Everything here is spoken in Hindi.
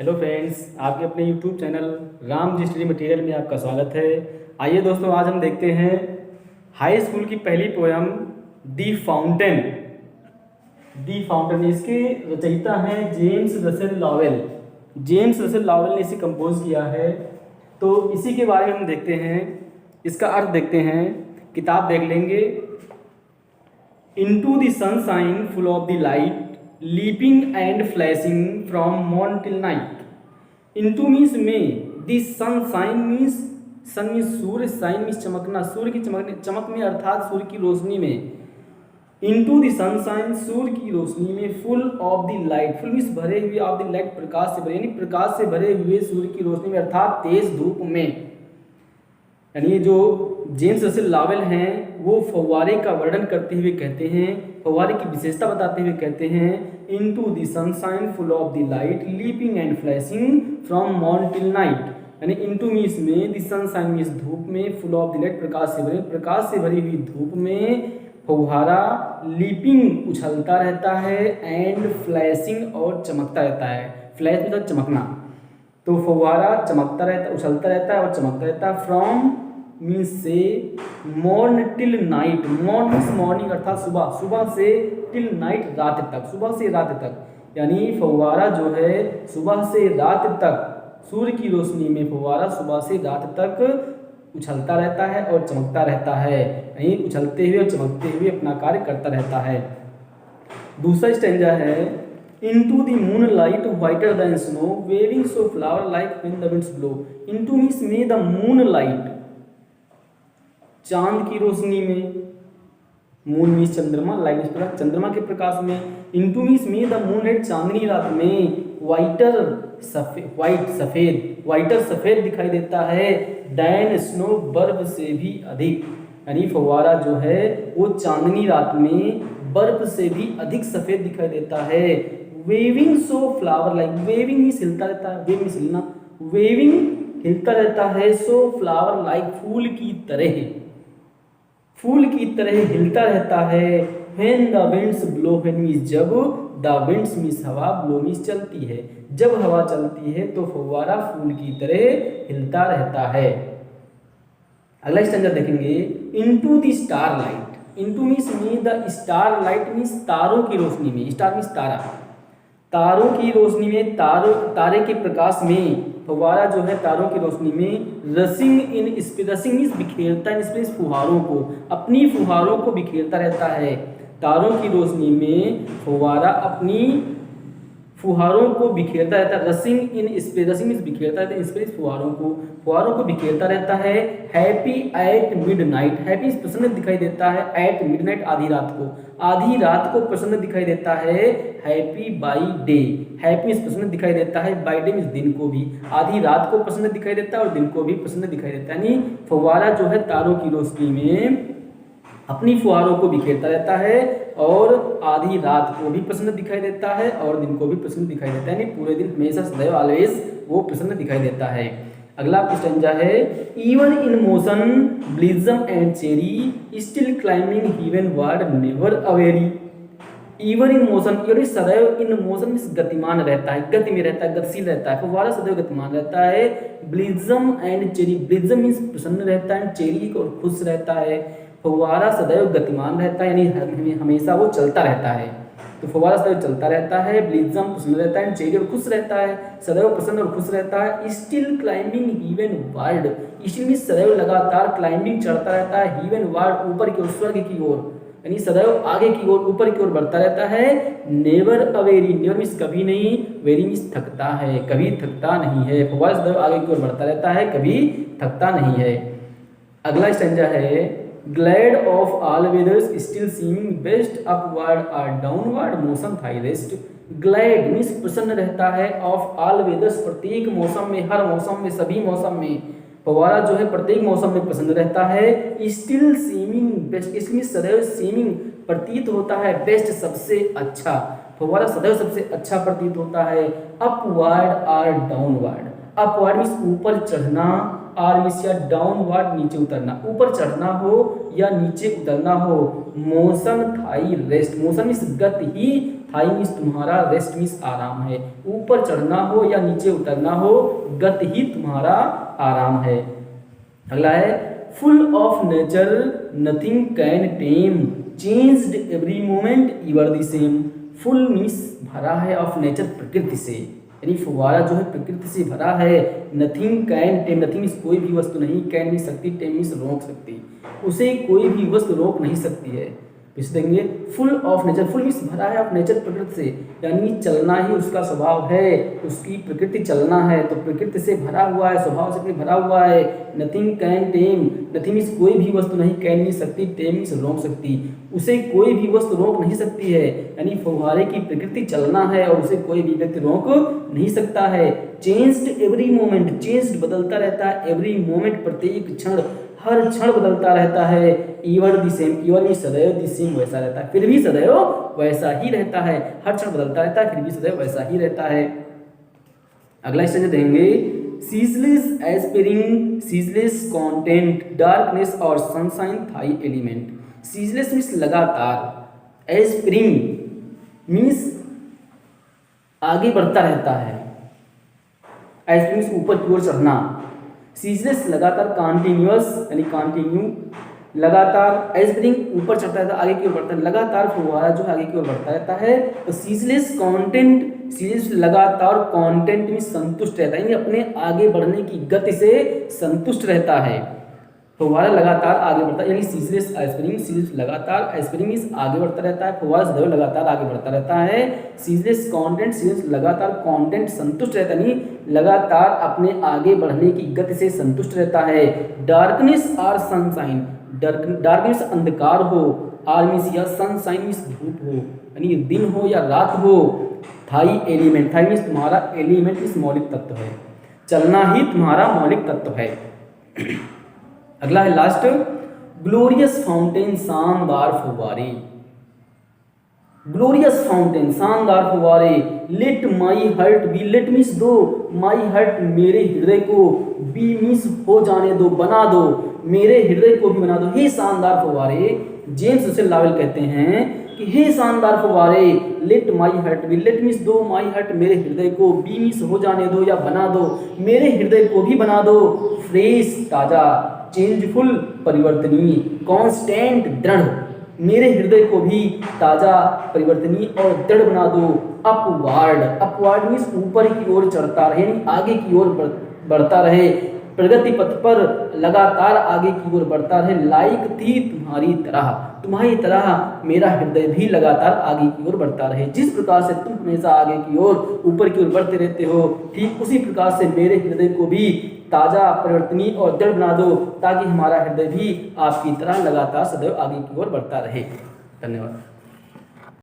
हेलो फ्रेंड्स, आपके अपने YouTube channel Ram ji study material में आपका स्वागत है। आइए दोस्तों, आज हम देखते हैं हाई स्कूल की पहली poem the fountain. The fountain, इसके रचयिता हैं James Russell Lowell. James Russell Lowell ने इसे कंपोज किया है। तो इसी के बारे में हम देखते हैं, इसका अर्थ देखते हैं। किताब देख लेंगे। Into the sunshine full of the light, leaping and flashing from morn till night. Into means में, the sunshine means sun means Surya, shine means चमकना, सूर्य की चमक में अर्थात सूर्य की रोशनी में। Into the sunshine, सूर्य की रोशनी में, full of the light, full means भरे हुए, of the light प्रकाश से भरे, यानी प्रकाश से भरे हुए सूर्य की रोशनी में अर्थात तेज धूप में। यानी जो जेम्स रसेल लॉवेल हैं वो फव्वारे का वर्णन करते हुए कहते हैं, फव्वारे की विशेषता बताते हुए कहते हैं, into the sunshine full of the light leaping and flashing from morn till night. यानी इनटू मीन्स में, द सनशाइन मीन्स धूप में, फुल ऑफ द लाइट प्रकाश से भरी हुई धूप में फव्वारा लीपिंग उछलता रहता है, एंड फ्लैशिंग और चमकता रहता है। फ्लैश मतलब चमकना, तो फव्वारा चमकता रहता, उछलता रहता है और चमकता रहता है। फ्रॉम मीन्स से, morn till night, morn means morning अर्थात सुबह, सुबह से टिल नाइट रात तक, सुबह से रात तक। यानी फव्वारा जो है सुबह से रात तक, सूर्य की रोशनी में फव्वारा सुबह से रात तक उछलता रहता है और चमकता रहता है। यानी उछलते हुए और चमकते हुए अपना कार्य करता रहता है। दूसरा स्टैंजा है, Into the moonlight whiter than snow, waving so flower like when the winds blow. Into means में, the moonlight चांद की रोशनी में, मून मीन्स चंद्रमा, लाइट मीन्स प्रकाश, चंद्रमा के प्रकाश में। Into means में, the moonlight चांदनी रात में, whiter सफेद, white सफेद, whiter सफेद दिखाई देता है, than snow बर्फ से भी अधिक। यानी फव्वारा जो है वो चांदनी रात में बर्फ से भी अधिक सफेद दिखाई देता है। Waving so flower like, waving means हिलता रहता है, वेव मीन्स हिलना, वेविंग हिलता रहता है, सो फ्लावर लाइक फूल की तरह, फूल की तरह हिलता रहता है। When the winds blow, when means जब, द विंड्स मीन्स हवा, ब्लो मीन्स चलती है, जब हवा चलती है तो फव्वारा फूल की तरह हिलता रहता है। अगला स्टैंजा देखेंगे, into the star light. Into means में, द स्टार लाइट मीन्स तारों की रोशनी में, स्टार मीन्स तारा, तारों की रोशनी में, तारे के प्रकाश में फव्वारा जो है तारों की रोशनी में, rushing in space, rushing means बिखेरता, इन स्पेस फुहारों को, अपनी फुहारों को बिखेरता रहता है। तारों की रोशनी में फव्वारा अपनी फुहारों को बिखेरता रहता है। रसिंग इन स्पेस, रसिंग मीन्स बिखेरता रहता है, स्पेस फुहारों को बिखेरता रहता है। हैप्पी एट मिडनाइट, हैप्पी प्रसन्न दिखाई देता है, एट मिडनाइट आधी रात को, आधी रात को प्रसन्न दिखाई देता है। Happy by day, happy means प्रसन्न दिखाई देता है, बाई डे मीन्स दिन को भी, आधी रात को प्रसन्न दिखाई देता है और दिन को भी प्रसन्न दिखाई देता है। यानी फव्वारा जो है तारों की रोशनी में अपनी फुहारों को बिखेरता रहता है और आधी रात को भी प्रसन्न दिखाई देता है और दिन को भी प्रसन्न दिखाई देता है। यानी पूरे दिन हमेशा सदैव ऑलवेज वो प्रसन्न दिखाई देता है। अगला स्टैंजा है, even in motion blithesome and cheery, still climbing heavenward never aweary. Even in motion, यानी सदैव, इन मोशन मीन्स गतिमान रहता है, गति में रहता है, गतिशील रहता है, फव्वारा सदैव गतिमान रहता है। ब्लिज्म एंड चेरी, ब्लिज्म मीन्स प्रसन्न रहता है, चेरी और खुश रहता है। फव्वारा सदैव गतिमान रहता है, यानी हमेशा वो चलता रहता है। तो फव्वारा सदैव चलता रहता है, ब्लिज्म प्रसन्न रहता है, चेरी और खुश रहता है, सदैव प्रसन्न और खुश रहता है। Still climbing heavenward, still means सदैव लगातार, क्लाइंबिंग चढ़ता रहता है, हेवन वर्ल्ड ऊपर की ओर, स्वर्ग की ओर, यानी सदैव आगे की ओर, ऊपर की ओर बढ़ता रहता है। नेवर अवेरी, नेवर मीन्स कभी नहीं, वेरी मीन्स थकता है, कभी थकता नहीं है। फव्वारा सदैव आगे की ओर बढ़ता रहता है, कभी थकता नहीं है। अगला स्टैंजा है, glad of all weathers still seeming best upward or downward motion thy rest. Glad means प्रसन्न रहता है, ऑफ ऑल वेदर्स प्रत्येक मौसम में, हर मौसम में, सभी मौसम में फव्वारा जो है प्रत्येक मौसम में प्रसन्न रहता है। स्टिल सीमिंग बेस्ट, इसमें सदैव सीमिंग प्रतीत होता है, बेस्ट सबसे अच्छा, फव्वारा सदैव सबसे अच्छा प्रतीत होता है। Upward or downward, upward means ऊपर चढ़ना आर मीन्स या डाउनवर्ड नीचे उतरना, ऊपर चढ़ना हो या नीचे उतरना हो। Motion thy rest, motion means गति, थाई मीन्स तुम्हारा, रेस्ट मीन्स आराम है। ऊपर चढ़ना हो या नीचे उतरना हो, गति ही तुम्हारा आराम है। अगला है full of nature nothing can tame, changed every moment ever the same. Full means भरा है, ऑफ नेचर प्रकृति से, यानी फुवारा जो है प्रकृति से भरा है। Nothing can time, nothing means कोई भी वस्तु नहीं, कैन मीन्स सकती, टेम मीन्स रोक सकती, उसे कोई भी वस्तु रोक नहीं सकती है। इस देंगे full of nature, full means भरा है ऑफ नेचर प्रकृति से, यानी चलना ही उसका स्वभाव है, उसकी प्रकृति चलना है, तो प्रकृति से भरा हुआ है, स्वभाव से अपने भरा हुआ है। Nothing can time, nothing means कोई भी वस्तु नहीं, कैन मीन्स सकती, टेम मीन्स रोक सकती, उसे कोई भी वस्तु रोक नहीं सकती है, यानी फव्वारे की प्रकृति चलना है और उसे कोई भी व्यक्ति रोक नहीं सकता है। चेंज्ड एवरी मोमेंट, चेंज्ड बदलता रहता है, एवरी मोमेंट प्रत्येक क्षण, हर क्षण बदलता रहता है। ईवर द सेम, ईवर में सदैव, द सेम वैसा रहता है, फिर भी सदैव वैसा ही रहता है, हर क्षण बदलता रहता है, फिर भी सदैव वैसा ही रहता है। अगला स्टेज देंगे ceaseless aspiring, ceaseless content, darkness और sunshine thy element. Ceaseless means लगातार, एस्पिरिंग मीन्स आगे बढ़ता रहता है, एस्पिरिंग मीन्स ऊपर की ओर चढ़ना, सीजलेस लगातार, कॉन्टिन्यूअस यानी कॉन्टिन्यू, लगातार, एस्पिरिंग ऊपर चढ़ता रहता है, आगे की ओर बढ़ता है, लगातार फुवारा जो आगे की ओर बढ़ता रहता है। तो सीजलेस कंटेंट, सीजलेस लगातार, कंटेंट में संतुष्ट रहता है, यानी अपने आगे बढ़ने की गति से संतुष्ट रहता है। फुवारा लगातार आगे बढ़ता है, यानी सीजलेस एस्पिरिंग, सीजलेस लगातार, एस्पिरिंग मीन्स आगे बढ़ता रहता है, फुवारा सदैव लगातार आगे बढ़ता रहता है। सीजलेस कंटेंट, सीजलेस लगातार, कंटेंट संतुष्ट रहता है, यानी लगातार अपने आगे बढ़ने की गति से संतुष्ट रहता है। डार्कनेस और सनशाइन, डार्कनेस अंधकार हो, आर मीन्स या सनशाइन मीन्स धूप हो, यानी दिन हो या रात हो। थाई एलिमेंट, थाई मीन्स तुम्हारा, एलिमेंट मीन्स मौलिक तत्व है, चलना ही तुम्हारा मौलिक तत्व है। अगला है लास्ट, ग्लोरियस फाउंटेन, शानदार फुव्वारे, ग्लोरियस फाउंटेन, शानदार फुव्वारे। Let my heart be, let means दो, माई हार्ट मेरे हृदय को, बी मीन्स हो जाने दो, बना दो, मेरे हृदय को भी बना दो। हे शानदार फुव्वारे, जेम्स उसे लावेल कहते हैं कि हे शानदार फुव्वारे, let my heart be, let means दो माई हार्ट मेरे हृदय को, बी मीन्स हो जाने दो या बना दो, मेरे हृदय को भी बना दो। फ्रेश ताजा, चेंजफुल परिवर्तनीय, कांस्टेंट दृढ़, मेरे हृदय को भी ताजा, परिवर्तनीय और दृढ़ बना दो। अपवार्ड, अपवार्ड मीन्स ऊपर की ओर चढ़ता रहे, यानी आगे की ओर बढ़ता रहे, प्रगति पथ पर लगातार आगे की ओर बढ़ता रहे। लाइक थी तुम्हारी तरह, तुम्हारी तरह मेरा हृदय भी लगातार आगे की ओर बढ़ता रहे। जिस प्रकार से तुम हमेशा आगे की ओर, ऊपर की ओर बढ़ते रहते हो, ठीक उसी प्रकार से मेरे हृदय को भी ताजा, परिवर्तनीय और दृढ़ बना दो, ताकि हमारा हृदय भी आपकी तरह लगातार सदैव आगे की ओर बढ़ता रहे। धन्यवाद।